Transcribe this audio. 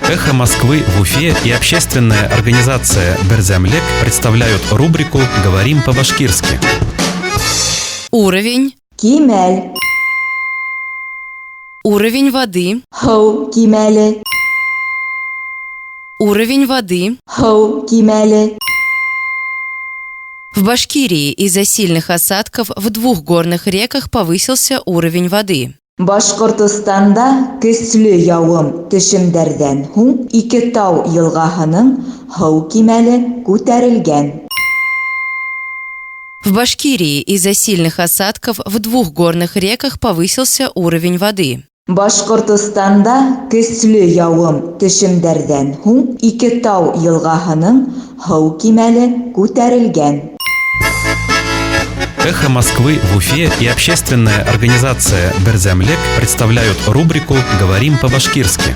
«Эхо Москвы» в Уфе и общественная организация «Берзямлек» представляют рубрику «Говорим по-башкирски». Уровень. Кимәл. Уровень воды. Һыу кимәле. Уровень воды. Һыу кимәле. В Башкирии из-за сильных осадков в 2 горных реках повысился уровень воды. Башкортостанда көчле явым төшемдәрдән һуң ике тау елгаһының һыу кимәле күтәрелгән. В Башкирии из-за сильных осадков в 2 горных реках повысился уровень воды. Башкортостанда көчле явым төшемдәрдән һуң ике тау елгаһының һыу кимәле күтәрелгән. «Эхо Москвы» в Уфе и общественная организация «Берзямлек» представляют рубрику «Говорим по-башкирски».